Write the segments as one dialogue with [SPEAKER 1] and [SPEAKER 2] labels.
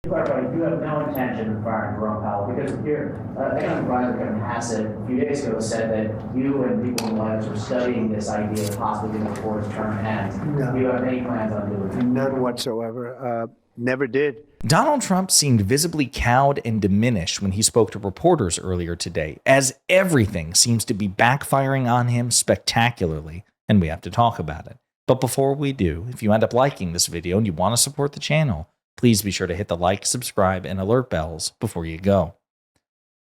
[SPEAKER 1] You have no intention of firing Jerome Powell because your economic advisor Kevin Hassett a few days ago said that you and people in the White House were studying this idea of possibly getting before his term ends. No. Do you have any plans on doing that?
[SPEAKER 2] None whatsoever. Never did.
[SPEAKER 3] Donald Trump seemed visibly cowed and diminished when he spoke to reporters earlier today, as everything seems to be backfiring on him spectacularly, and we have to talk about it. But before we do, if you end up liking this video and you want to support the channel, please be sure to hit the like, subscribe, and alert bells before you go. All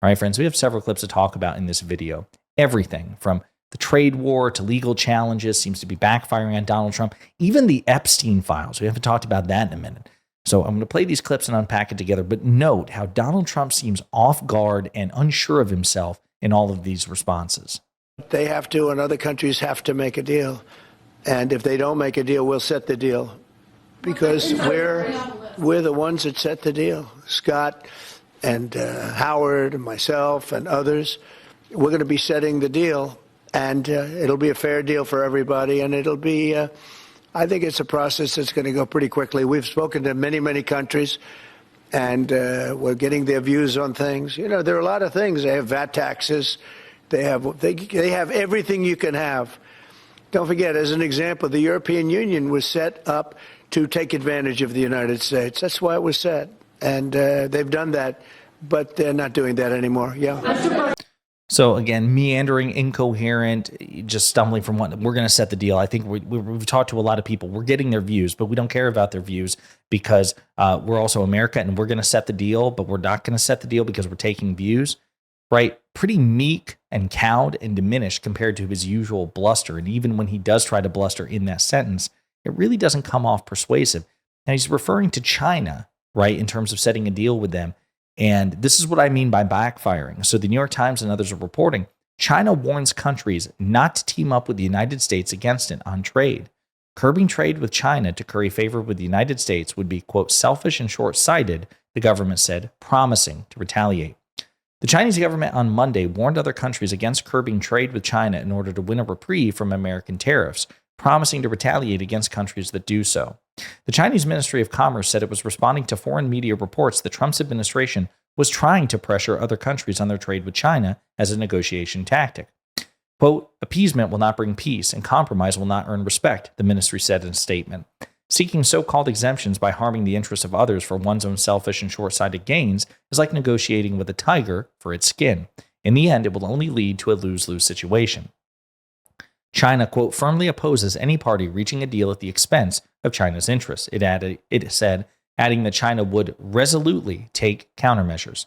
[SPEAKER 3] right, friends, we have several clips to talk about in this video. Everything from the trade war to legal challenges seems to be backfiring on Donald Trump. Even the Epstein files. We haven't talked about that in a minute. So I'm going to play these clips and unpack it together, but note how Donald Trump seems off guard and unsure of himself in all of these responses.
[SPEAKER 2] They have to, and other countries have to make a deal. And if they don't make a deal, we'll set the deal. Because we're the ones that set the deal. Scott and Howard and myself and others, we're going to be setting the deal. And it'll be a fair deal for everybody. And it'll be, I think it's a process that's going to go pretty quickly. We've spoken to many, many countries. And we're getting their views on things. You know, there are a lot of things. They have VAT taxes. They have everything you can have. Don't forget, as an example, the European Union was set up to take advantage of the United States. That's why it was set. And they've done that, but they're not doing that anymore. Yeah.
[SPEAKER 3] So again, meandering, incoherent, just stumbling from what we're going to set the deal. I think we've talked to a lot of people. We're getting their views, but we don't care about their views because we're also America and we're going to set the deal, but we're not going to set the deal because we're taking views, right? Pretty meek and cowed and diminished compared to his usual bluster. And even when he does try to bluster in that sentence, it really doesn't come off persuasive. Now he's referring to China, right, in terms of setting a deal with them. And this is what I mean by backfiring. So the New York Times and others are reporting, China warns countries not to team up with the United States against it on trade. Curbing trade with China to curry favor with the United States would be, quote, selfish and short-sighted, the government said, promising to retaliate. The Chinese government on Monday warned other countries against curbing trade with China in order to win a reprieve from American tariffs, promising to retaliate against countries that do so. The Chinese Ministry of Commerce said it was responding to foreign media reports that Trump's administration was trying to pressure other countries on their trade with China as a negotiation tactic. Quote, appeasement will not bring peace and compromise will not earn respect, the ministry said in a statement. Seeking so-called exemptions by harming the interests of others for one's own selfish and short-sighted gains is like negotiating with a tiger for its skin. In the end, it will only lead to a lose-lose situation. China, quote, firmly opposes any party reaching a deal at the expense of China's interests, it said, adding that China would resolutely take countermeasures.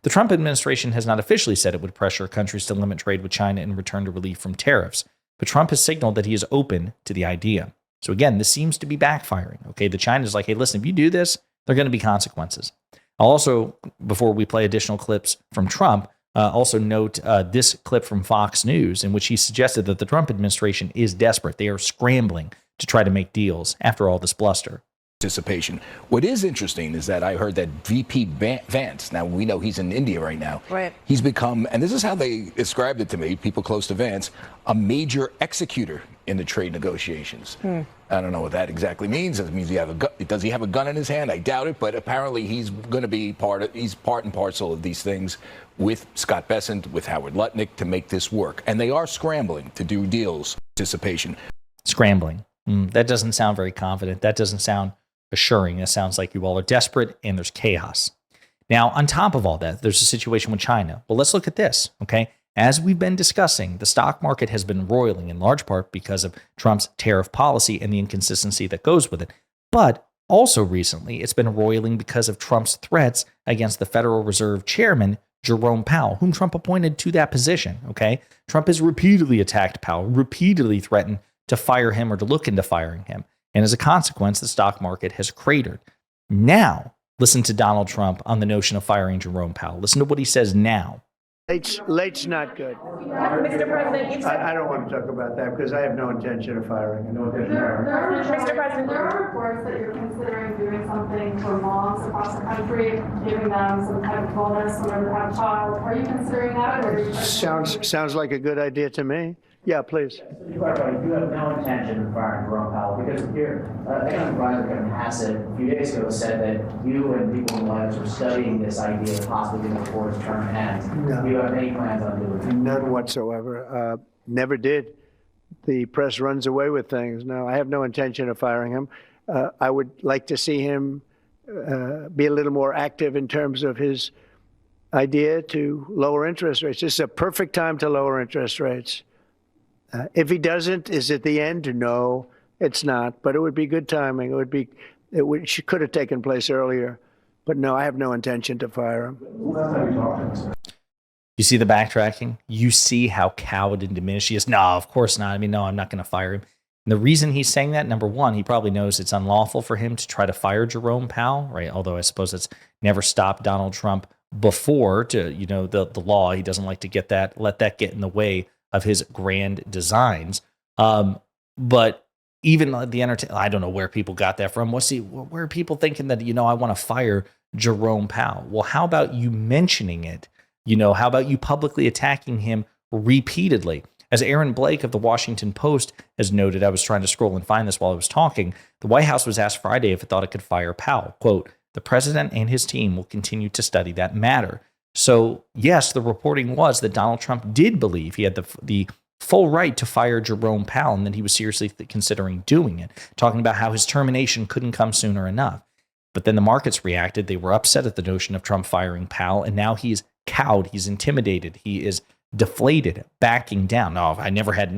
[SPEAKER 3] The Trump administration has not officially said it would pressure countries to limit trade with China in return to relief from tariffs, but Trump has signaled that he is open to the idea. So again, this seems to be backfiring. Okay, the China's like, hey, listen, if you do this, there are going to be consequences. I'll also, before we play additional clips from Trump, also note this clip from Fox News in which he suggested that the Trump administration is desperate. They are scrambling to try to make deals after all this bluster.
[SPEAKER 4] Participation. What is interesting is that I heard that VP Vance, now we know he's in India right now,
[SPEAKER 5] right.
[SPEAKER 4] He's become, and this is how they described it to me, people close to Vance, a major executor in the trade negotiations. I don't know what that exactly means. Does it mean does he have a gun in his hand? I doubt it, but apparently he's going to be part and parcel of these things with Scott Bessent, with Howard Lutnick to make this work. And they are scrambling to do deals. Participation.
[SPEAKER 3] Scrambling. That doesn't sound very confident. That doesn't sound assuring. It sounds like you all are desperate and there's chaos. Now, on top of all that, there's a situation with China. Well, let's look at this, okay? As we've been discussing, the stock market has been roiling in large part because of Trump's tariff policy and the inconsistency that goes with it. But also recently, it's been roiling because of Trump's threats against the Federal Reserve Chairman, Jerome Powell, whom Trump appointed to that position, okay? Trump has repeatedly attacked Powell, repeatedly threatened to fire him or to look into firing him. And as a consequence, the stock market has cratered. Now, listen to Donald Trump on the notion of firing Jerome Powell. Listen to what he says now.
[SPEAKER 2] Late's not good.
[SPEAKER 5] Mr. President,
[SPEAKER 2] I don't want to talk about that because I have no intention of firing him.
[SPEAKER 5] Mr. President,
[SPEAKER 6] there are reports that you're considering doing something for moms across the country, giving them some type of bonus whenever they have a child. Are you considering that? Or
[SPEAKER 2] Sounds like a good idea to me. Yeah, please.
[SPEAKER 1] You have no intention of firing Jerome Powell because here, economic advisor Kevin Hassett a few days ago said that you and people in the White House were studying this idea of possibly getting before his term ends.
[SPEAKER 2] No.
[SPEAKER 1] Do you have any plans on doing that?
[SPEAKER 2] None whatsoever. Never did. The press runs away with things. No, I have no intention of firing him. I would like to see him be a little more active in terms of his idea to lower interest rates. This is a perfect time to lower interest rates. If he doesn't, is it the end? No, it's not. But it would be good timing. It could have taken place earlier. But no, I have no intention to fire him.
[SPEAKER 3] You see the backtracking? You see how cowed and diminished he is? No, of course not. I mean, no, I'm not going to fire him. And the reason he's saying that, number one, he probably knows it's unlawful for him to try to fire Jerome Powell, right? Although I suppose it's never stopped Donald Trump before to, the law. He doesnn't like to let that get in the way of his grand designs. But even I don't know where people got that from. Where are people thinking that, I want to fire Jerome Powell? Well, how about you mentioning it? How about you publicly attacking him repeatedly? As Aaron Blake of the Washington Post has noted, I was trying to scroll and find this while I was talking, the White House was asked Friday if it thought it could fire Powell. Quote, the president and his team will continue to study that matter. So, yes, the reporting was that Donald Trump did believe he had the full right to fire Jerome Powell and that he was seriously considering doing it, talking about how his termination couldn't come sooner enough. But then the markets reacted. They were upset at the notion of Trump firing Powell, and now he's cowed. He's intimidated. He is deflated, backing down. No,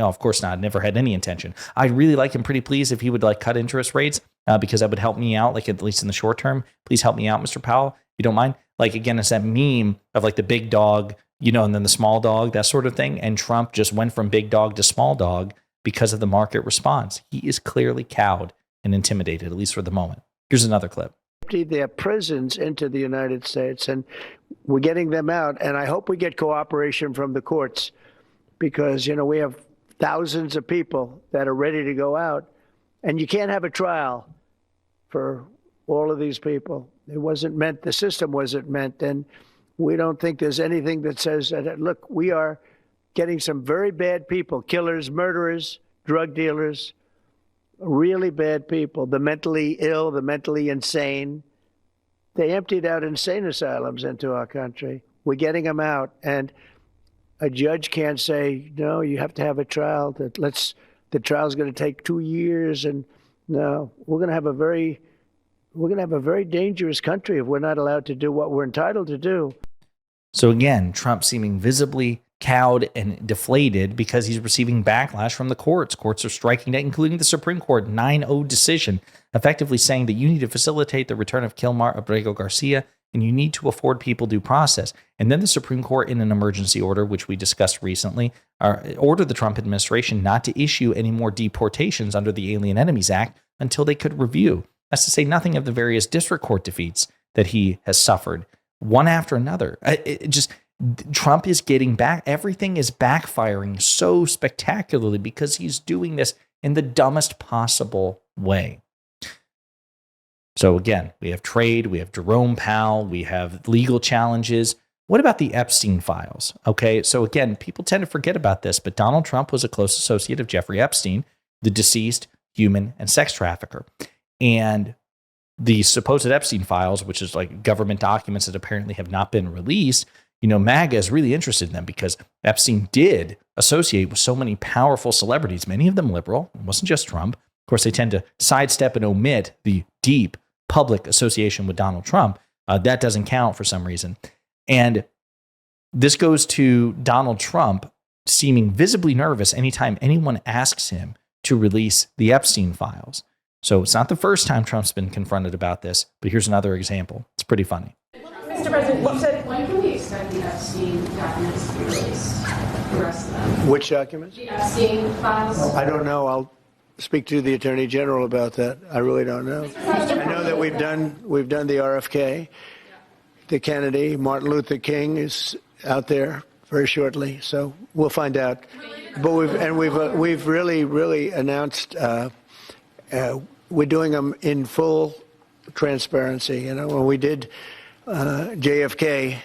[SPEAKER 3] of course not. Never had any intention. I'd really like him pretty please if he would cut interest rates because that would help me out, at least in the short term. Please help me out, Mr. Powell, if you don't mind. Again, it's that meme of the big dog, and then the small dog, that sort of thing. And Trump just went from big dog to small dog because of the market response. He is clearly cowed and intimidated, at least for the moment. Here's another clip.
[SPEAKER 2] Their prisons into the United States, and we're getting them out. And I hope we get cooperation from the courts because, we have thousands of people that are ready to go out. And you can't have a trial for all of these people. It wasn't meant, the system wasn't meant. And we don't think there's anything that says that, look, we are getting some very bad people, killers, murderers, drug dealers, really bad people, the mentally ill, the mentally insane. They emptied out insane asylums into our country. We're getting them out. And a judge can't say, no, you have to have a trial. The trial's going to take 2 years. And no, we're going to have a very dangerous country if we're not allowed to do what we're entitled to do.
[SPEAKER 3] So again, Trump seeming visibly cowed and deflated because he's receiving backlash from the courts. Courts are striking that, including the Supreme Court 9-0 decision, effectively saying that you need to facilitate the return of Kilmar Abrego Garcia and you need to afford people due process. And then the Supreme Court, in an emergency order, which we discussed recently, ordered the Trump administration not to issue any more deportations under the Alien Enemies Act until they could review. That's to say nothing of the various district court defeats that he has suffered, one after another. Trump is getting back. Everything is backfiring so spectacularly because he's doing this in the dumbest possible way. So again, we have trade, we have Jerome Powell, we have legal challenges. What about the Epstein files? Okay, so again, people tend to forget about this, but Donald Trump was a close associate of Jeffrey Epstein, the deceased human and sex trafficker. And the supposed Epstein files, which is government documents that apparently have not been released, MAGA is really interested in them because Epstein did associate with so many powerful celebrities, many of them liberal. It wasn't just Trump. Of course, they tend to sidestep and omit the deep public association with Donald Trump. That doesn't count for some reason. And this goes to Donald Trump seeming visibly nervous anytime anyone asks him to release the Epstein files. So it's not the first time Trump's been confronted about this, but here's another example. It's pretty funny.
[SPEAKER 5] Mr. President, you said,
[SPEAKER 6] When can we expect the Epstein documents to be released? The rest of them?
[SPEAKER 2] Which documents?
[SPEAKER 6] The Epstein files?
[SPEAKER 2] I don't know. I'll speak to the Attorney General about that. I really don't know. I know that we've done the RFK. The Kennedy, Martin Luther King is out there very shortly, so we'll find out. But we've really announced we're doing them in full transparency. When we did JFK,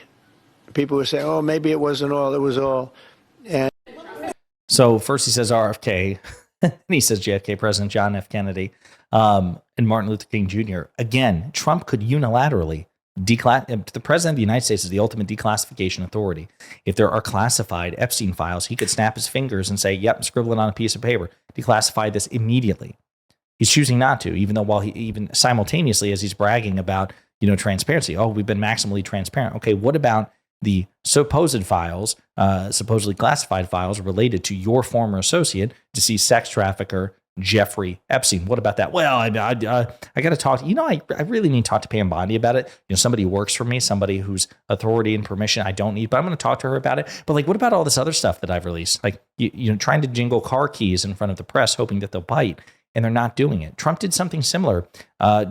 [SPEAKER 2] people were saying, "Oh, maybe it wasn't all; it was all." And
[SPEAKER 3] So first he says RFK, and he says JFK, President John F. Kennedy, and Martin Luther King Jr. Again, Trump could unilaterally the president of the United States is the ultimate declassification authority. If there are classified Epstein files, he could snap his fingers and say, yep, scribble it on a piece of paper, declassify this immediately. He's choosing not to, even though while he even simultaneously as he's bragging about, transparency. Oh, we've been maximally transparent. Okay, what about the supposed files, supposedly classified files related to your former associate, deceased sex trafficker, Jeffrey Epstein? What about that? Well, I got to talk. I really need to talk to Pam Bondi about it. Somebody who works for me, somebody whose authority and permission I don't need, but I'm going to talk to her about it. But what about all this other stuff that I've released? Trying to jingle car keys in front of the press, hoping that they'll bite, and they're not doing it. Trump did something similar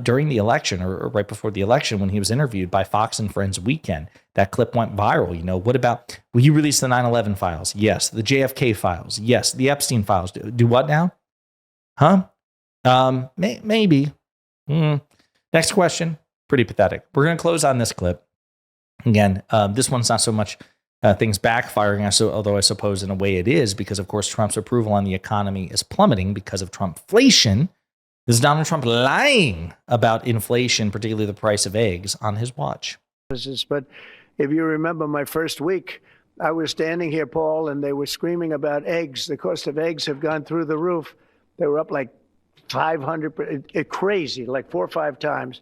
[SPEAKER 3] during the election or right before the election when he was interviewed by Fox and Friends Weekend. That clip went viral. What about, will you release the 9/11 files? Yes. The JFK files? Yes. The Epstein files? Do what now? Huh? Maybe. Next question. Pretty pathetic. We're going to close on this clip. Again, this one's not so much things backfiring, although I suppose in a way it is, because of course Trump's approval on the economy is plummeting because of Trumpflation. This is Donald Trump lying about inflation, particularly the price of eggs, on his watch.
[SPEAKER 2] But if you remember my first week, I was standing here, Paul, and they were screaming about eggs. The cost of eggs have gone through the roof. They were up like 500%, crazy, like 4 or 5 times.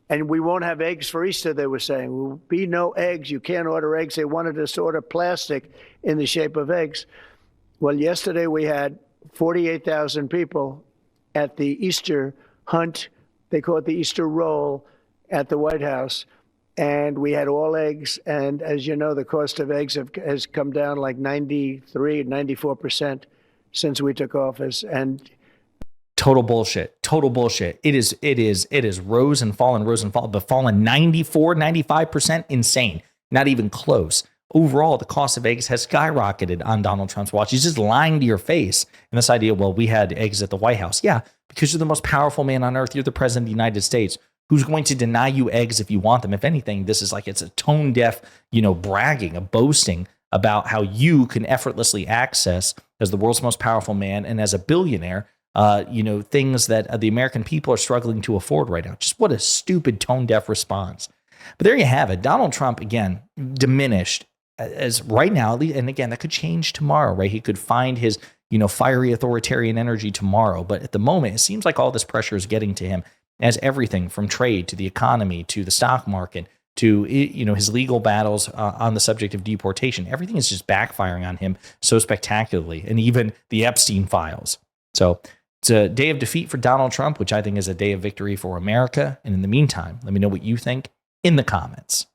[SPEAKER 2] And we won't have eggs for Easter, they were saying. There will be no eggs. You can't order eggs. They wanted us to order plastic in the shape of eggs. Well, yesterday we had 48,000 people at the Easter hunt. They call it the Easter roll at the White House. And we had all eggs. And as you know, the cost of eggs has come down like 93, 94% since we took office. And
[SPEAKER 3] total bullshit. Total bullshit. It is rose and fall, but fallen 94, 95%. Insane. Not even close. Overall, the cost of eggs has skyrocketed on Donald Trump's watch. He's just lying to your face. And this idea, well, we had eggs at the White House. Yeah, because you're the most powerful man on earth. You're the president of the United States. Who's going to deny you eggs if you want them? If anything, this is it's a tone deaf, bragging, a boasting about how you can effortlessly access, as the world's most powerful man and as a billionaire, things that the American people are struggling to afford right now. Just what a stupid tone deaf response. But there you have it. Donald Trump, again, diminished as right now, and again, that could change tomorrow, right? He could find his, fiery authoritarian energy tomorrow. But at the moment, it seems like all this pressure is getting to him as everything from trade to the economy to the stock market to, his legal battles on the subject of deportation. Everything is just backfiring on him so spectacularly, and even the Epstein files. So it's a day of defeat for Donald Trump, which I think is a day of victory for America. And in the meantime, let me know what you think in the comments.